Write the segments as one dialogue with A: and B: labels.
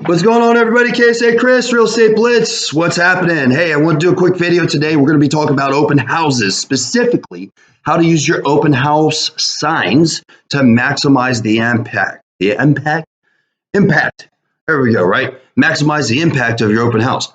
A: What's going on, everybody? KSA Kris, Real Estate Blitz. What's happening? Hey, I want to do a quick video today. We're going to be talking about open houses, specifically how to use your open house signs to maximize the impact. Impact. There we go, right? Maximize the impact of your open house.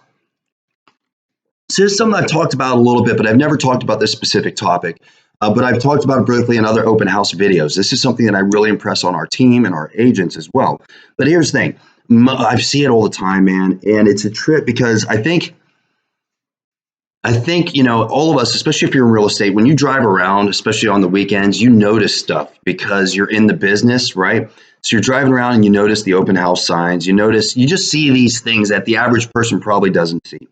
A: So this is something I've talked about a little bit, but I've never talked about this specific topic. But I've talked about it briefly in other open house videos. This is something that I really impress on our team and our agents as well. But here's the thing. I see it all the time, man, and it's a trip because I think all of us, especially if you're in real estate, when you drive around, especially on the weekends, you notice stuff because you're in the business, right? So you're driving around and you notice the open house signs. You just see these things that the average person probably doesn't see.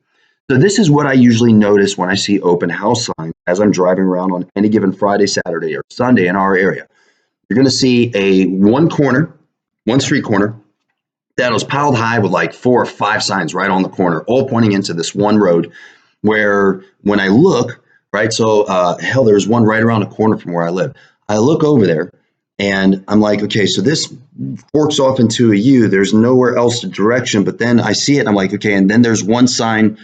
A: So this is what I usually notice when I see open house signs as I'm driving around on any given Friday, Saturday, or Sunday in our area. You're going to see one street corner that was piled high with like 4 or 5 signs right on the corner, all pointing into this one road where when I look, right, so there's one right around the corner from where I live. I look over there and I'm like, okay, so this forks off into a U. There's nowhere else to direction, but then I see it and I'm like, okay, and then there's one sign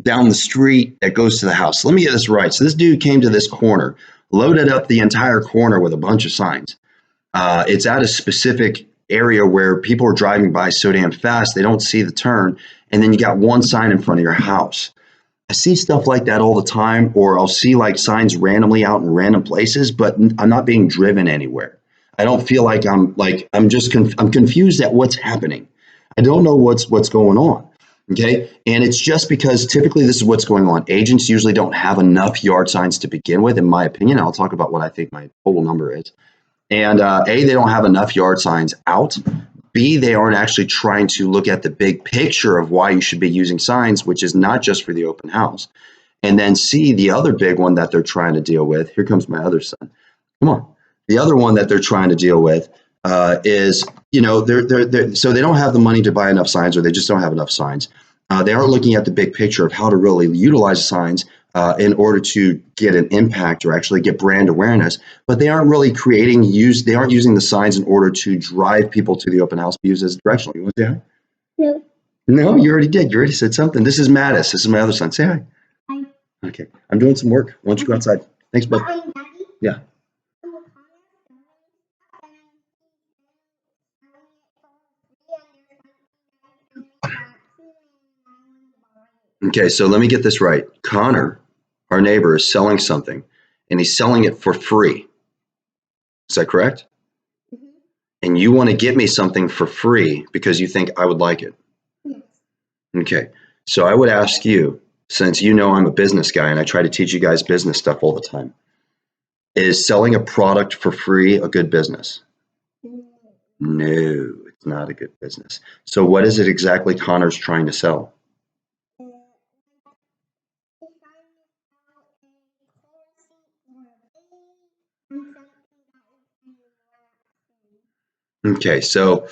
A: down the street that goes to the house. Let me get this right. So this dude came to this corner, loaded up the entire corner with a bunch of signs. It's at a specific area where people are driving by so damn fast they don't see the turn, and then you got one sign in front of your house. I see stuff like that all the time, or I'll see like signs randomly out in random places, but I'm not being driven anywhere. I don't feel like I'm confused at what's happening. I don't know what's going on. Okay, and it's just because typically this is what's going on. Agents usually don't have enough yard signs to begin with, in my opinion. I'll talk about what I think my total number is. And A, they don't have enough yard signs out. B, they aren't actually trying to look at the big picture of why you should be using signs, which is not just for the open house. And then C, the other big one that they're trying to deal with, here comes my other son. Come on. The other one that they're trying to deal with is, so they don't have the money to buy enough signs, or they just don't have enough signs. They aren't looking at the big picture of how to really utilize signs in order to get an impact or actually get brand awareness, but they aren't really they aren't using the signs in order to drive people to the open house, be used as directional. You want to say hi? No. No, you already did. You already said something. This is Mattis. This is my other son. Say hi. Hi. Okay. I'm doing some work. Why don't you go outside? Thanks, bud. Yeah. Okay, so let me get this right. Connor, our neighbor, is selling something, and he's selling it for free. Is that correct? Mm-hmm. And you want to give me something for free because you think I would like it? Yes. Okay, so I would ask you, since you know I'm a business guy and I try to teach you guys business stuff all the time, is selling a product for free a good business? No, it's not a good business. So what is it exactly Connor's trying to sell? Okay, so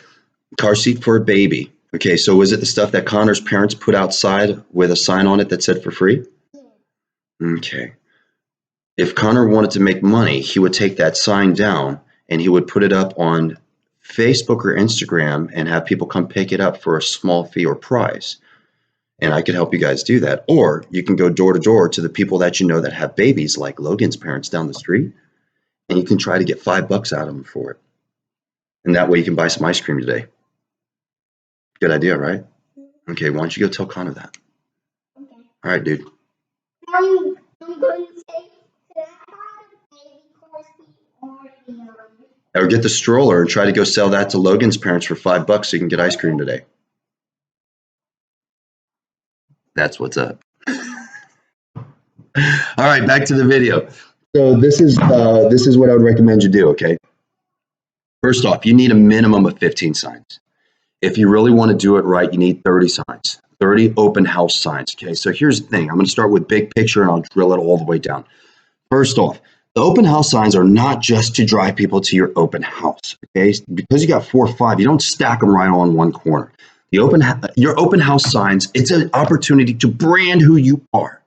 A: car seat for a baby. Okay, so was it the stuff that Connor's parents put outside with a sign on it that said for free? Yeah. Okay. If Connor wanted to make money, he would take that sign down and he would put it up on Facebook or Instagram and have people come pick it up for a small fee or price. And I could help you guys do that. Or you can go door to door to the people that you know that have babies, like Logan's parents down the street, and you can try to get $5 out of them for it. And that way you can buy some ice cream today. Good idea, right? Okay, why don't you go tell Connor that? Okay. All right, dude. I'm going to take that baby car seat or get the stroller and try to go sell that to Logan's parents for $5 so you can get ice cream today. That's what's up. All right, back to the video. So this is what I would recommend you do, okay? First off, you need a minimum of 15 signs. If you really want to do it right, you need 30 signs, 30 open house signs, okay? So here's the thing. I'm going to start with big picture and I'll drill it all the way down. First off, the open house signs are not just to drive people to your open house, okay? Because you got 4 or 5, you don't stack them right on one corner. Your open house signs, it's an opportunity to brand who you are.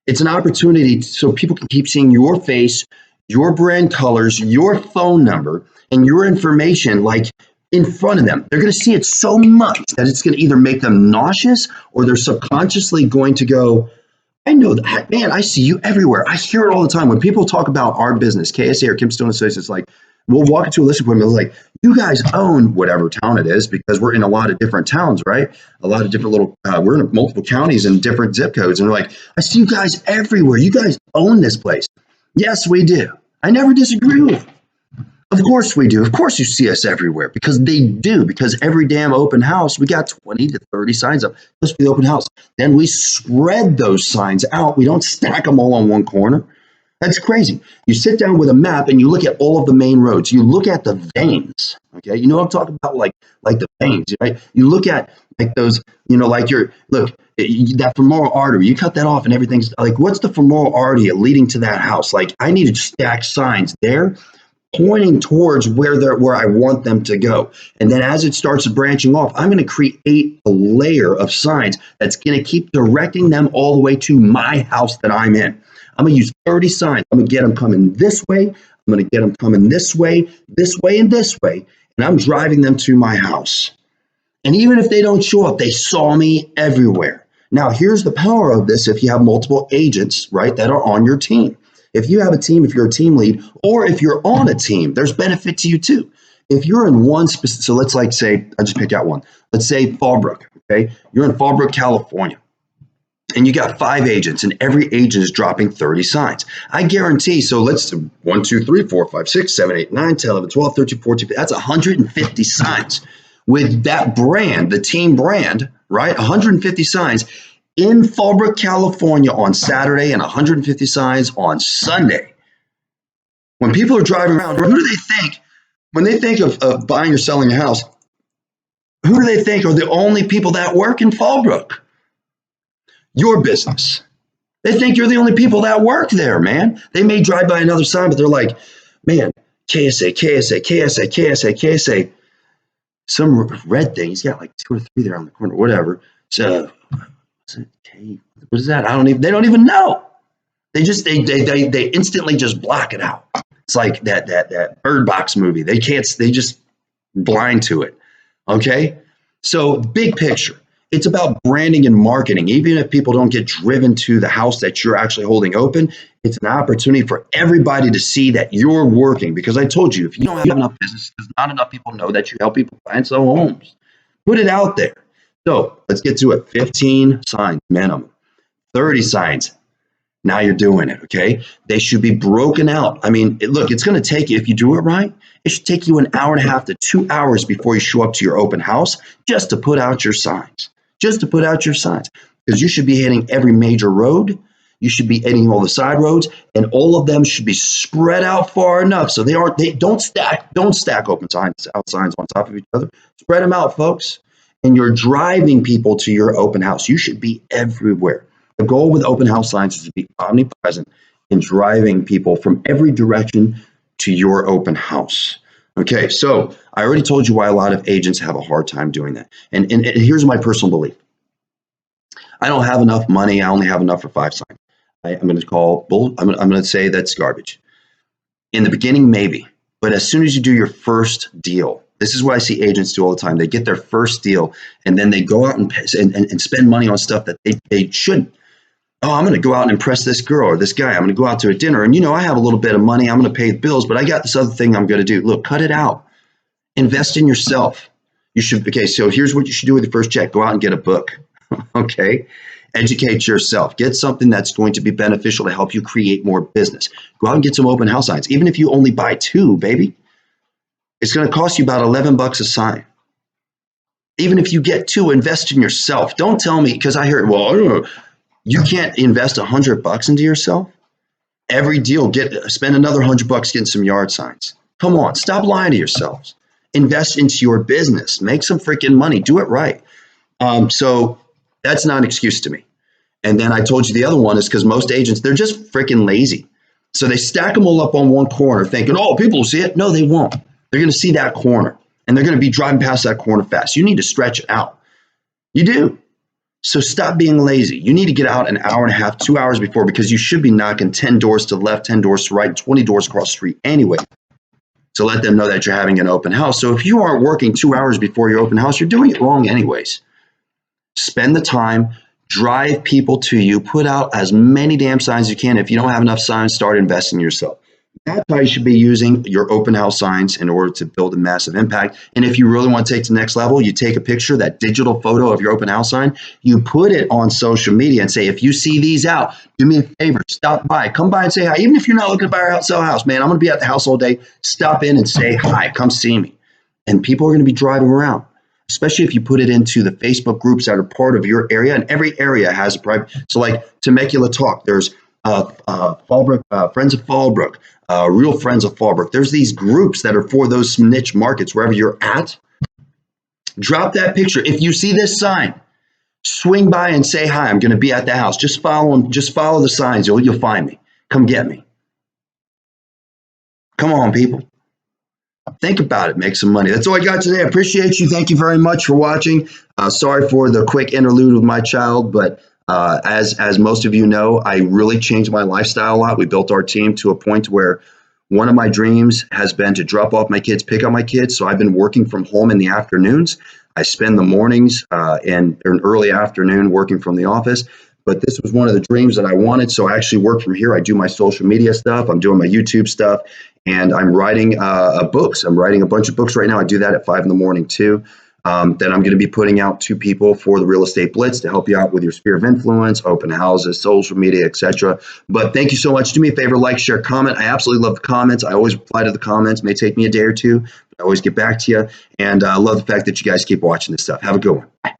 A: It's an opportunity so people can keep seeing your face, your brand colors, your phone number, and your information like in front of them. They're going to see it so much that it's going to either make them nauseous or they're subconsciously going to go, I know that, man, I see you everywhere. I hear it all the time. When people talk about our business, KSA or Kim Stone Associates, like, we'll walk into a listing appointment, like, you guys own whatever town it is, because we're in a lot of different towns, right? A lot of different little, we're in multiple counties and different zip codes. And we're like, I see you guys everywhere. You guys own this place. Yes, we do. I never disagree with you. Of course we do. Of course you see us everywhere, because they do. Because every damn open house, we got 20 to 30 signs up just for the open house. Then we spread those signs out. We don't stack them all on one corner. That's crazy. You sit down with a map and you look at all of the main roads. You look at the veins. Okay, you know what I'm talking about, like the veins, right? You look at like those, like that femoral artery. You cut that off and everything's like, what's the femoral artery leading to that house? Like, I need to stack signs there, pointing towards where I want them to go. And then as it starts branching off, I'm going to create a layer of signs that's going to keep directing them all the way to my house that I'm in. I'm going to use 30 signs. I'm going to get them coming this way. I'm going to get them coming this way, and this way. And I'm driving them to my house. And even if they don't show up, they saw me everywhere. Now, here's the power of this. If you have multiple agents, right, that are on your team. If you have a team, if you're a team lead, or if you're on a team, there's benefit to you too. If you're in one specific, so let's like say, I just picked out one. Let's say Fallbrook, okay? You're in Fallbrook, California, and you got 5 agents, and every agent is dropping 30 signs. I guarantee, so let's do 1, 2, 3, 4, 5, 6, 7, 8, 9, 10, 11, 12, 13, 14, that's 150 signs. With that brand, the team brand, right? 150 signs in Fallbrook, California on Saturday and 150 signs on Sunday. When people are driving around, who do they think, when they think of buying or selling a house, who do they think are the only people that work in Fallbrook? Your business. They think you're the only people that work there, man. They may drive by another sign, but they're like, man, KSA, KSA, KSA, KSA, KSA. Some red thing. He's got like 2 or 3 there on the corner, whatever. So, what is that? They don't even know. They instantly just block it out. It's like that Bird Box movie. They just blind to it. Okay. So big picture, it's about branding and marketing. Even if people don't get driven to the house that you're actually holding open, it's an opportunity for everybody to see that you're working. Because I told you, if you don't have enough business, because not enough people know that you help people buy and sell homes. Put it out there. So let's get to it. 15 signs minimum, 30 signs. Now you're doing it, okay? They should be broken out. I mean, look, it's going to take you, if you do it right, it should take you an hour and a half to 2 hours before you show up to your open house just to put out your signs. Just to put out your signs. Because you should be hitting every major road. You should be hitting all the side roads, and all of them should be spread out far enough so they don't stack open signs, out signs on top of each other. Spread them out, folks. And you're driving people to your open house. You should be everywhere. The goal with open house signs is to be omnipresent in driving people from every direction to your open house. Okay, so I already told you why a lot of agents have a hard time doing that. And here's my personal belief. I don't have enough money. I only have enough for 5 signs. I'm going to say that's garbage. In the beginning, maybe. But as soon as you do your first deal, this is what I see agents do all the time. They get their first deal, and then they go out and spend money on stuff that they shouldn't. Oh, I'm going to go out and impress this girl or this guy. I'm going to go out to a dinner, and I have a little bit of money. I'm going to pay the bills, but I got this other thing I'm going to do. Look, cut it out. Invest in yourself. Okay, so here's what you should do with your first check. Go out and get a book. Okay? Educate yourself. Get something that's going to be beneficial to help you create more business. Go out and get some open house signs. Even if you only buy 2, baby, it's going to cost you about $11 a sign. Even if you get 2, invest in yourself. Don't tell me, because I hear, well, you can't invest $100 into yourself. Every deal, spend another $100 getting some yard signs. Come on, stop lying to yourselves. Invest into your business. Make some freaking money. Do it right. So that's not an excuse to me. And then I told you the other one is because most agents, they're just freaking lazy. So they stack them all up on one corner thinking, oh, people will see it. No, they won't. They're going to see that corner, and they're going to be driving past that corner fast. You need to stretch it out. You do. So stop being lazy. You need to get out an hour and a half, 2 hours before, because you should be knocking 10 doors to the left, 10 doors to the right, 20 doors across the street anyway. to let them know that you're having an open house. So if you aren't working 2 hours before your open house, you're doing it wrong anyways. Spend the time, drive people to you, put out as many damn signs as you can. If you don't have enough signs, start investing in yourself. That's how you should be using your open house signs in order to build a massive impact. And if you really want to take to the next level, you take a picture, that digital photo of your open house sign, you put it on social media and say, if you see these out, do me a favor, stop by, come by and say hi. Even if you're not looking to buy or sell a house, man, I'm going to be at the house all day. Stop in and say hi, come see me. And people are going to be driving around, especially if you put it into the Facebook groups that are part of your area. And every area has a private. So like Temecula Talk, there's Fallbrook, Friends of Fallbrook, Real Friends of Fallbrook. There's these groups that are for those niche markets. Wherever you're at, drop that picture. If you see this sign, swing by and say hi. I'm going to be at the house. Just follow them. Just follow the signs. You'll find me. Come get me. Come on, people. Think about it. Make some money. That's all I got today. I appreciate you. Thank you very much for watching. Sorry for the quick interlude with my child, but as most of you know, I really changed my lifestyle a lot. We built our team to a point where one of my dreams has been to drop off my kids, pick up my kids. So I've been working from home in the afternoons. I spend the mornings and an early afternoon working from the office. But this was one of the dreams that I wanted. So I actually work from here. I do my social media stuff. I'm doing my YouTube stuff. And I'm writing books. I'm writing a bunch of books right now. I do that at 5 in the morning too. That I'm going to be putting out to people for the Real Estate Blitz to help you out with your sphere of influence, open houses, social media, etc. But thank you so much. Do me a favor, like, share, comment. I absolutely love the comments. I always reply to the comments. It may take me a day or two, but I always get back to you. And I love the fact that you guys keep watching this stuff. Have a good one. Bye.